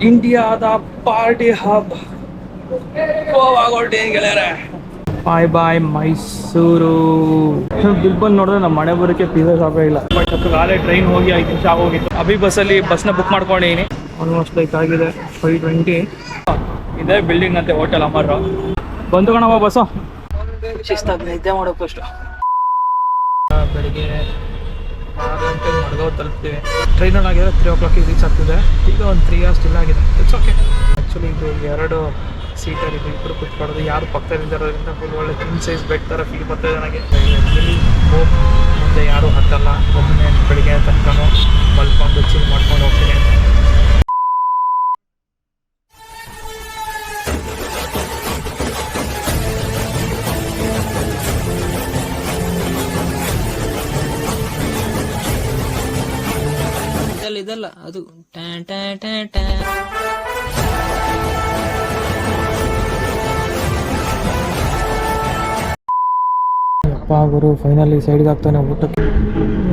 ಇಂಡಿಯಾದ party hub ಗೋವಾಗೋಲ್ಟೇನ್ ಗೆಳೆಯರೆ. ಬಾಯ್ ಬಾಯ್ ಮೈಸೂರು. ಬಿಲ್ಬಲ್ ನೋಡಿದ್ರೆ ನಮ್ಮ ಮನೆ ಬರೋಕ್ಕೆ ಪೀಸಸ್ ಆಗೇ ಇಲ್ಲ. ಬಟ್ ಕಾಲೇ ಟ್ರೈನ್ ಹೋಗಿ 5 ನಿಮಿಷ ಆಗೋಗಿತ್ತು. ಅಭಿ ಬಸ್ಸಲ್ಲಿ ಬಸ್ನ ಬುಕ್ ಮಾಡ್ಕೊಂಡಿದ್ದೀನಿ. ಆಲ್ಮೋಸ್ಟ್ ಲೈಕ್ ಆಗಿದೆ 5:20. ಇದೇ ಬಿಲ್ಡಿಂಗ್ ಅಂತೆ ಹೋಟೆಲ್ ಅಮರ್. ಬಂದು ಕಣವ ಬಸ್ಸು. ಶಿಸ್ತಾಗಿ ನಿದ್ದೆ ಮಾಡೋಕೆ ಫಸ್ಟು. ಬೆಳಿಗ್ಗೆ 6 ಗಂಟೆಗೆ ಮಡ್ಗಾವ್ ತಲುಪ್ತೀವಿ. ಟ್ರೈನಲ್ಲಿ ಆಗಿದ್ರೆ 3 o'clock ರೀಚ್ ಆಗ್ತಿದೆ. ಈಗ ಒಂದು 3 hours ಇಲ್ಲ ಆಗಿದೆ. It's okay. ಆ್ಯಕ್ಚುಲಿ ಇದು 2 ಸೀಟರ್ ಇದೆ. ಇಬ್ಬರು ಕೂತ್ಕೊಳ್ಳೋದು. ಯಾರು ಪಕ್ಕದಿಂದ ಇರೋದ್ರಿಂದ ಫುಲ್ ಒಳ್ಳೆ ಕಿಂಗ್ ಸೈಜ್ ಬೆಡ್ ಥರ ಫೀಲ್ ಬರ್ತದೆ ನನಗೆ. ಮುಂದೆ ಯಾರೂ ಹತ್ತಲ್ಲ. ಒಮ್ಮೆ ಬೆಳಿಗ್ಗೆ ತನಕ ಮಲ್ಕೊಂಡು ಚಿಲ್ ಮಾಡ್ಕೊಂಡು ಹೋಗ್ತೀನಿ ಅಂತ. ಇದಲ್ಲ ಅದು ಅಪ್ಪ ಗುರು ಫೈನಲಿ ಸೈಡ್ಗೆ ಆಗ್ತಾನೆ ಊಟಕ್ಕೆ.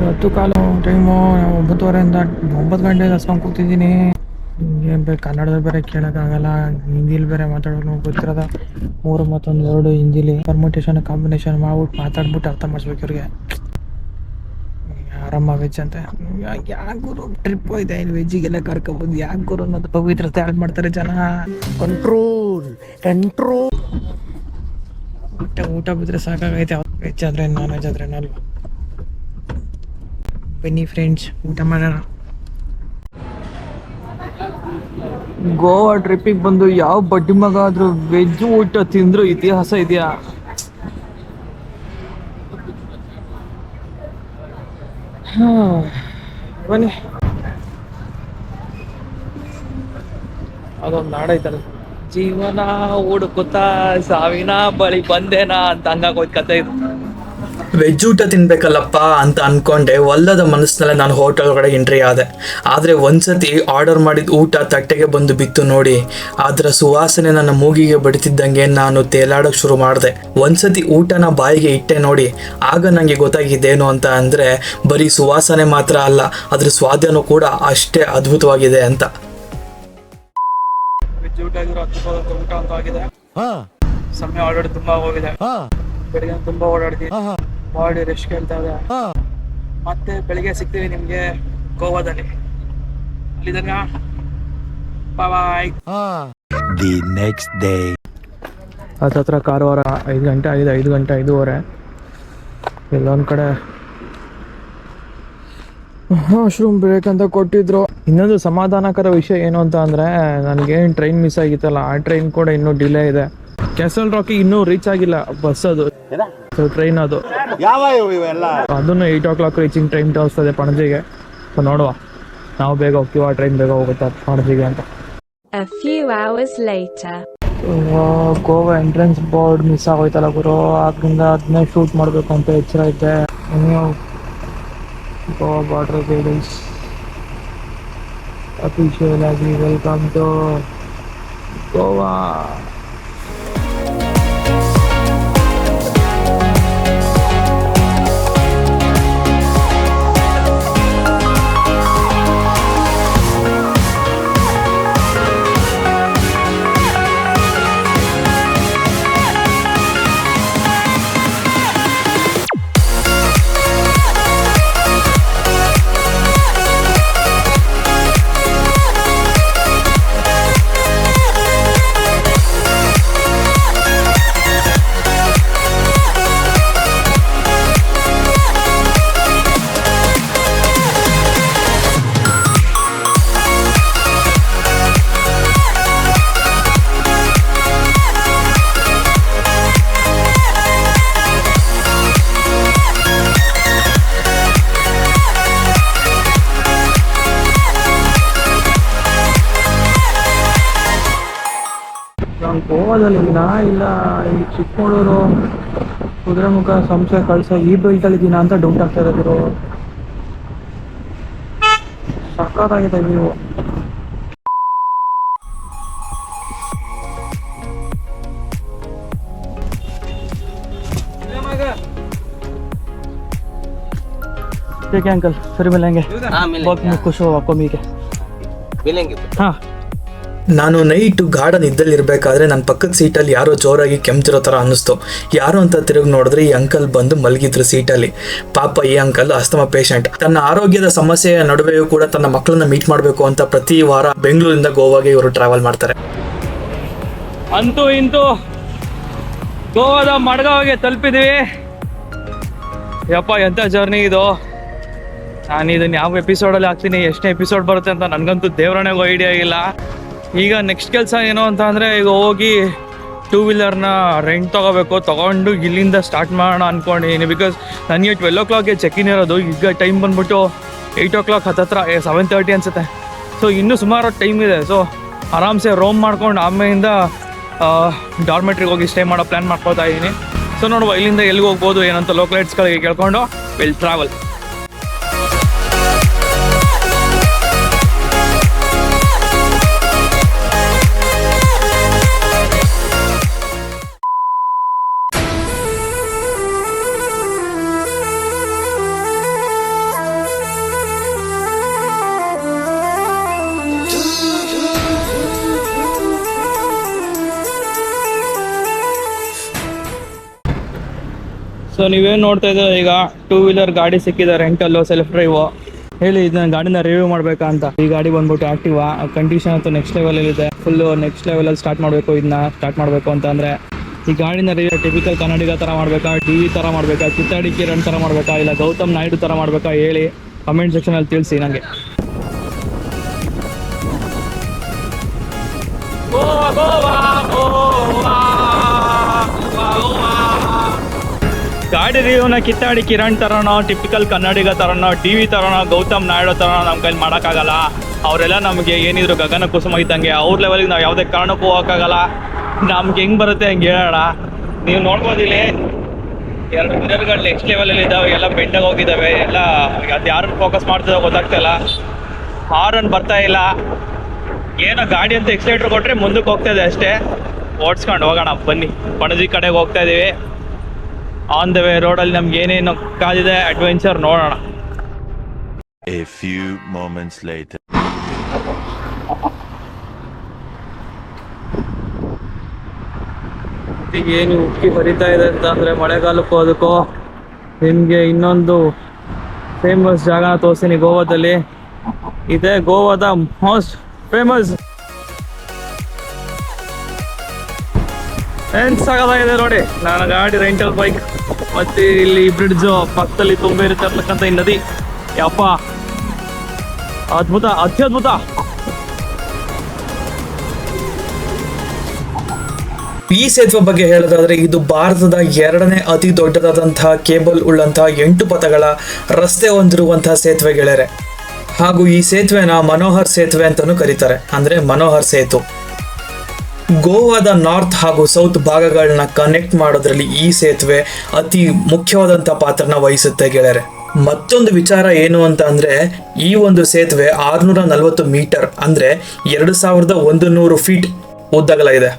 10 ಕಾಲು ಟೈಮು. 9:30ಇಂದ 9 ಗಂಟೆಗೆ ಹಸ್ಕೊಂಡು ಕೂತಿದ್ದೀನಿ. ಏನು ಬೇಕು ಕನ್ನಡದಲ್ಲಿ ಬೇರೆ ಕೇಳೋಕ್ಕಾಗಲ್ಲ, ಹಿಂದಿಲಿ ಬೇರೆ ಮಾತಾಡೋದು ಗೊತ್ತಿರೋದ. 3 ಮತ್ತೊಂದು 2 ಹಿಂದಿಲಿ ಪರ್ಮುಟೇಷನ್ ಕಾಂಬಿನೇಷನ್ ಮಾಡ್ಬಿಟ್ಟು ಮಾತಾಡ್ಬಿಟ್ಟು ಅರ್ಥ ಮಾಡಿಸ್ಬೇಕು ಇವ್ರಿಗೆ. ಆರಾಮ ವೆಜ್ ಅಂತ ಯಾಕೆ ಗುರು ಟ್ರಿಪ್ ಹೋಯ್ತಾ ಇಲ್ಲಿ ವೆಜ್ಜಿಗೆಲ್ಲ ಕರ್ಕೊಬೋದು. ಯಾಕೆ ಗುರು ಅನ್ನೋದು ಪವಿತ್ರತೆ ಹಾಳು ಮಾಡ್ತಾರೆ ಜನ. ಕಂಟ್ರೋಲ್ ಊಟ ಬಿದ್ದರೆ ಸಾಕಾಗೈತೆ. ವೆಜ್ ಆದರೆ ನಾನ್ ವೆಜ್ ಆದರೆ ಅಲ್ವಾ. ಬನ್ನಿ ಫ್ರೆಂಡ್ಸ್ ಊಟ ಮಾಡೋಣ. ಗೋವಾ ಟ್ರಿಪ್ಪಿಗೆ ಬಂದು ಯಾವ ಬಡ್ಡಿ ಮಗ ಆದರೂ ವೆಜ್ ಊಟ ತಿಂದರೂ ಇತಿಹಾಸ ಇದೆಯಾ? ಬನ್ನಿ. ಅದೊಂದು ನಾಡೈತಲ್ಲ, ಜೀವನ ಹುಡುಕುತ್ತಾ ಸಾವಿನ ಬಳಿ ಬಂದೇನಾ ಅಂತ ಹಂಗಾಗೋಯ್ತು ಕತೆ ಇದು. ವೆಜ್ ಊಟ ತಿನ್ಬೇಕಲ್ಲಪ್ಪ ಅಂತ ಅನ್ಕೊಂಡೆ ಒಲ್ಲದ ಮನಸ್ಸಿನಲ್ಲೇ ನಾನು ಹೋಟೆಲ್ ಒಳಗಡೆ ಎಂಟ್ರಿ ಆದೆ. ಆದರೆ ಒಂದ್ಸತಿ ಆರ್ಡರ್ ಮಾಡಿದ ಊಟ ತಟ್ಟೆಗೆ ಬಂದು ಬಿತ್ತು ನೋಡಿ, ಅದರ ಸುವಾಸನೆ ನನ್ನ ಮೂಗಿಗೆ ಬಡಿತಿದ್ದಂಗೆ ನಾನು ತೇಲಾಡೋಕೆ ಶುರು ಮಾಡಿದೆ. ಒಂದ್ಸತಿ ಊಟನ ಬಾಯಿಗೆ ಇಟ್ಟೆ ನೋಡಿ, ಆಗ ನನಗೆ ಗೊತ್ತಾಗಿದ್ದೇನು ಅಂತ ಅಂದರೆ ಬರೀ ಸುವಾಸನೆ ಮಾತ್ರ ಅಲ್ಲ, ಅದ್ರ ಸ್ವಾದನೂ ಕೂಡ ಅಷ್ಟೇ ಅದ್ಭುತವಾಗಿದೆ ಅಂತ. ವೆಜ್ ಊಟ ಅದ್ಭುತವಾದ ಊಟ ಅಂತ ಆಗಿದೆ. ಸಮಯ ಆಲ್ರೆಡಿ ತುಂಬಾ ಹೋಗಿದೆ. ಬೆಳಿಗ್ಗೆ ತುಂಬಾ ಓಡಾಡಿದ್ವಿ. ಬಾಡಿ ರೆಸ್ಟ್ ಕೇಳ್ತಾ ಇದೆ. ಮತ್ತೆ ಬೆಳಿಗ್ಗೆ ಸಿಗ್ತೀವಿ ನಿಮ್ಗೆ ಗೋವಾದಲ್ಲಿ. ಅಲ್ಲಿ ತನಕ ಬಾಯ್. ದಿ ನೆಕ್ಸ್ಟ್ ಡೇ ಹತ್ರ ಕಾರವಾರ 5 ಗಂಟೆ ಆಗಿದೆ. 5 ಗಂಟೆ 5:30. ಎಲ್ಲೊಂದು ಕಡೆ ವಾಶ್ರೂಮ್ ಬ್ರೇಕ್ ಅಂತ ಕೊಟ್ಟಿದ್ರು. ಇನ್ನೊಂದು ಸಮಾಧಾನಕರ ವಿಷಯ ಏನು ಅಂತ ಅಂದರೆ, ನನಗೇನು ಟ್ರೈನ್ ಮಿಸ್ ಆಗಿತ್ತಲ್ಲ, ಆ ಟ್ರೈನ್ ಕೂಡ ಇನ್ನೂ ಡಿಲೇ ಇದೆ. ಕ್ಯಾಸಲ್ ರಾಕಿಗೆ ಇನ್ನೂ ರೀಚ್ ಆಗಿಲ್ಲ ಬಸ್. ಅದು ಟ್ರೈನ್ ಅದು ಅದನ್ನು 8 o'clock ರೀಚಿಂಗ್ ಟೈಮ್ ತೋರಿಸ್ತದೆ ಪಣಜಿಗೆ. ನೋಡುವ, ನಾವು ಬೇಗ ಹೋಗ್ತೀವಿ, ಆ ಟ್ರೈನ್ ಬೇಗ ಹೋಗುತ್ತೆ ಪಣಜಿಗೆ ಅಂತ. ಗೋವಾ ಎಂಟ್ರೆನ್ಸ್ ಬೋರ್ಡ್ ಮಿಸ್ ಆಗೋಯ್ತಲ್ಲ ಗುರು, ಅದರಿಂದ ಅದನ್ನೇ ಶೂಟ್ ಮಾಡಬೇಕು ಅಂತ ಎಚ್ಚರ ಐತೆ. ಗೋವಾ ಬಾರ್ಡರ್ ಗೈಡೆನ್ಸ್ ಅಫಿಷಿಯಲ್ ಆಗಿ ವೆಲ್ಕಮ್ ಟು ಗೋವಾ. ಗೋವಾದಲ್ಲಿದ್ದೀನ ಇಲ್ಲ ಈ ಚಿಕ್ಕಮಗಳೂರು ಕುದುರೆಮುಖ ಸಂಶಯ ಕಳ್ಸ ಈ ಬೆಲ್ಟಲ್ಲಿದ್ದೀನ ಅಂತ ಡೌಟ್ ಆಗ್ತಾ ಇರೋದು. ಸಕ್ಕತ್ತಾಗಿದೆ ನೀವು. ठीक है अंकल, फिर मिलेंगे। हाँ मिलेंगे। बहुत खुश हो आपको मिल के। मिलेंगे। हाँ ನಾನು ನೈಟು ಗಾರ್ಡನ್ ಇದ್ದಲ್ಲಿ ನನ್ನ ಪಕ್ಕದ ಸೀಟಲ್ಲಿ ಯಾರೋ ಜೋರಾಗಿ ಕೆಮ್ತಿರೋ ಥರ ಅನ್ನಿಸ್ತು. ಯಾರು ಅಂತ ತಿರುಗಿ ನೋಡಿದ್ರೆ ಈ ಅಂಕಲ್ ಬಂದು ಮಲಗಿದ್ರು ಸೀಟಲ್ಲಿ. ಪಾಪ ಈ ಅಂಕಲ್ ಅಸ್ತಮಾ ಪೇಷಂಟ್. ತನ್ನ ಆರೋಗ್ಯದ ಸಮಸ್ಯೆಯ ನಡುವೆಯೂ ಕೂಡ ತನ್ನ ಮಕ್ಕಳನ್ನ ಮೀಟ್ ಮಾಡಬೇಕು ಅಂತ ಪ್ರತಿ ವಾರ ಬೆಂಗಳೂರಿಂದ ಗೋವಾಗೆ ಇವರು ಟ್ರಾವೆಲ್ ಮಾಡ್ತಾರೆ. ಅಂತೂ ಇಂತೂ ಗೋವಾದ ಮಡ್ಗಾವಿಗೆ ತಲುಪಿದೀವಿ. ಯಪ್ಪ ಎಂಥ ಜರ್ನಿ ಇದು. ನಾನು ಇದನ್ನು ಯಾವ ಎಪಿಸೋಡಲ್ಲಿ ಹಾಕ್ತೀನಿ, ಎಷ್ಟನೇ ಎಪಿಸೋಡ್ ಬರುತ್ತೆ ಅಂತ ನನಗಂತೂ ದೇವರನೆಗೂ ಐಡಿಯಾ ಇಲ್ಲ. ಈಗ ನೆಕ್ಸ್ಟ್ ಕೆಲಸ ಏನು ಅಂತ ಅಂದರೆ, ಈಗ ಹೋಗಿ 2 ವೀಲರ್ನ ರೆಂಟ್ ತೊಗೊಂಡು ಇಲ್ಲಿಂದ ಸ್ಟಾರ್ಟ್ ಮಾಡೋಣ ಅಂದ್ಕೊಂಡಿದ್ದೀನಿ. ಬಿಕಾಸ್ ನನಗೆ 12 o'clockಗೆ ಚೆಕ್-ಇನ್ ಇರೋದು. ಈಗ ಟೈಮ್ ಬಂದ್ಬಿಟ್ಟು 8 o'clock ಹತ್ತಿರ 7:30 ಅನಿಸುತ್ತೆ. ಸೊ ಇನ್ನೂ ಸುಮಾರು ಟೈಮ್ ಇದೆ. ಸೊ ಆರಾಮ್ಸೆ ರೋಮ್ ಮಾಡ್ಕೊಂಡು ಆಮೇಲಿಂದ ಡಾರ್ಮೆಟ್ರಿಗೆ ಹೋಗಿ ಸ್ಟೇ ಮಾಡೋ ಪ್ಲ್ಯಾನ್ ಮಾಡ್ಕೊತಾ ಇದ್ದೀನಿ. ಸೊ ನೋಡುವ ಇಲ್ಲಿಂದ ಎಲ್ಲಿಗೆ ಹೋಗ್ಬೋದು ಏನಂತ ಲೋಕಲೈಟ್ಸ್ಗಳಿಗೆ ಕೇಳ್ಕೊಂಡು ವಿಲ್ ಟ್ರಾವೆಲ್. ಸೊ ನೀವೇನು ನೋಡ್ತಾ ಇದ್ದೀರ, ಈಗ 2 ವೀಲರ್ ಗಾಡಿ ಸಿಕ್ಕಿದೆ ರೆಂಟಲ್ಲು, ಸೆಲ್ಫ್ ಡ್ರೈವು. ಹೇಳಿ ಇದನ್ನ ಗಾಡಿನ ರಿವ್ಯೂ ಮಾಡಬೇಕಾ ಅಂತ. ಈ ಗಾಡಿ ಬಂದ್ಬಿಟ್ಟು ಆಕ್ಟಿವಾ. ಕಂಡೀಷನ್ ಅಂತೂ ನೆಕ್ಸ್ಟ್ ಲೆವೆಲಲ್ಲಿದೆ. ಫುಲ್ಲು ನೆಕ್ಸ್ಟ್ ಲೆವೆಲಲ್ಲಿ ಸ್ಟಾರ್ಟ್ ಮಾಡಬೇಕು ಅಂತ ಅಂದರೆ ಈ ಗಾಡಿನ ರಿವ್ಯೂ ಟಿಪಿಕಲ್ ಕನ್ನಡಿಗ ಥರ ಮಾಡಬೇಕಾ, ಡಿ ವಿ ಥರ ಮಾಡಬೇಕಾ, ಕಿತ್ತಾಡಿ ಕಿರಣ್ ಥರ ಮಾಡಬೇಕಾ, ಇಲ್ಲ ಗೌತಮ್ ನಾಯ್ಡು ಥರ ಮಾಡಬೇಕಾ ಹೇಳಿ ಕಮೆಂಟ್ ಸೆಕ್ಷನಲ್ಲಿ ತಿಳಿಸಿ ನನಗೆ. ಗಾಡಿ ರಿವ್ಯೂನ ಕಿತ್ತಾಡಿ ಕಿರಣ್ ಥರನೋ, ಟಿಪಿಕಲ್ ಕನ್ನಡಿಗ ಥರನೋ, ಟಿ ವಿ ಥರನೋ, ಗೌತಮ್ ನಾಯ್ಡು ಥರನೋ ನಮ್ಮ ಕೈಲಿ ಮಾಡೋಕ್ಕಾಗಲ್ಲ. ಅವರೆಲ್ಲ ನಮಗೆ ಏನಿದ್ರು ಗಗನ ಕುಸುಮ ಇದ್ದಂಗೆ. ಅವ್ರ ಲೆವೆಲ್ಗೆ ನಾವು ಯಾವುದೇ ಕಾರಣಕ್ಕೂ ಹೋಗೋಕ್ಕಾಗಲ್ಲ. ನಮ್ಗೆ ಹೆಂಗೆ ಬರುತ್ತೆ ಹಂಗೆ ಹೇಳೋಣ. ನೀವು ನೋಡ್ಬೋದಿಲ್ಲಿ 2 ಮಿರರ್ಗಳು ನೆಕ್ಸ್ಟ್ ಲೆವೆಲಲ್ಲಿ ಇದ್ದಾವೆ, ಎಲ್ಲ ಬೆಂಡಾಗಿ ಹೋಗಿದ್ದಾವೆ. ಎಲ್ಲ ಅದು ಯಾರನ್ನು ಫೋಕಸ್ ಮಾಡ್ತಿದ್ದೋ ಗೊತ್ತಾಗ್ತಾಯಿಲ್ಲ. ಹಾರನ್ ಬರ್ತಾ ಇಲ್ಲ. ಏನೋ ಗಾಡಿ ಅಂತ ಎಕ್ಸೈಟ್ರ್ ಕೊಟ್ಟರೆ ಮುಂದಕ್ಕೆ ಹೋಗ್ತಾ ಇದೆ ಅಷ್ಟೇ. ಓಡಿಸ್ಕೊಂಡು ಹೋಗೋಣ ಬನ್ನಿ. ಪಣಜಿ ಕಡೆಗೆ ಹೋಗ್ತಾ ಇದ್ದೀವಿ. ಆನ್ ದ ವೇ ರೋಡಲ್ಲಿ ನಮ್ಗೆ ಏನೇನು ಕಾದಿದೆ ಅಡ್ವೆಂಚರ್ ನೋಡೋಣ. A few moments later. ಏನು ಉಕ್ಕಿ ಹರಿತಾ ಇದೆ ಅಂತ ಅಂದರೆ ಮಳೆಗಾಲಕ್ಕೂ ಅದಕ್ಕೂ ನಿಮಗೆ ಇನ್ನೊಂದು ಫೇಮಸ್ ಜಾಗನ ತೋರಿಸ್ತೀನಿ ಗೋವಾದಲ್ಲಿ. ಇದೆ ಗೋವಾದ ಮೋಸ್ಟ್ ಫೇಮಸ್ ಸಾಕಾಗಿದೆ ನೋಡಿ. ನಾನು ಗಾಡಿ ರೆಂಟಲ್ ಬೈಕ್ ಮತ್ತು ಇಲ್ಲಿ ಬ್ರಿಡ್ಜು ಪಕ್ಕದಲ್ಲಿ ತುಂಬ ಇರ್ತಕ್ಕಂಥ ಈ ನದಿ. ಯಪ್ಪ ಅದ್ಭುತ, ಅತ್ಯದ್ಭುತ. ಈ ಸೇತುವೆ ಬಗ್ಗೆ ಹೇಳೋದಾದ್ರೆ ಇದು ಭಾರತದ 2ನೇ ಅತಿ ದೊಡ್ಡದಾದಂತಹ ಕೇಬಲ್ ಉಳ್ಳಂತಹ 8 ಪಥಗಳ ರಸ್ತೆ ಹೊಂದಿರುವಂತಹ ಸೇತುವೆ ಗೆಳೆಯರೆ. ಹಾಗೂ ಈ ಸೇತುವೆನ ಮನೋಹರ್ ಸೇತುವೆ ಅಂತಾನೂ ಕರೀತಾರೆ, ಅಂದ್ರೆ ಮನೋಹರ್ ಸೇತು. ಗೋವಾದ ನಾರ್ತ್ ಹಾಗೂ ಸೌತ್ ಭಾಗಗಳನ್ನ ಕನೆಕ್ಟ್ ಮಾಡೋದ್ರಲ್ಲಿ ಈ ಸೇತುವೆ ಅತಿ ಮುಖ್ಯವಾದಂಥ ಪಾತ್ರನ ವಹಿಸುತ್ತೆ ಗೆಳೆಯರೆ. ಮತ್ತೊಂದು ವಿಚಾರ ಏನು ಅಂತ ಅಂದ್ರೆ, ಈ ಒಂದು ಸೇತುವೆ 640 ಮೀಟರ್ ಅಂದ್ರೆ 2100 ಫೀಟ್ ಉದ್ದಗಲ ಇದೆ.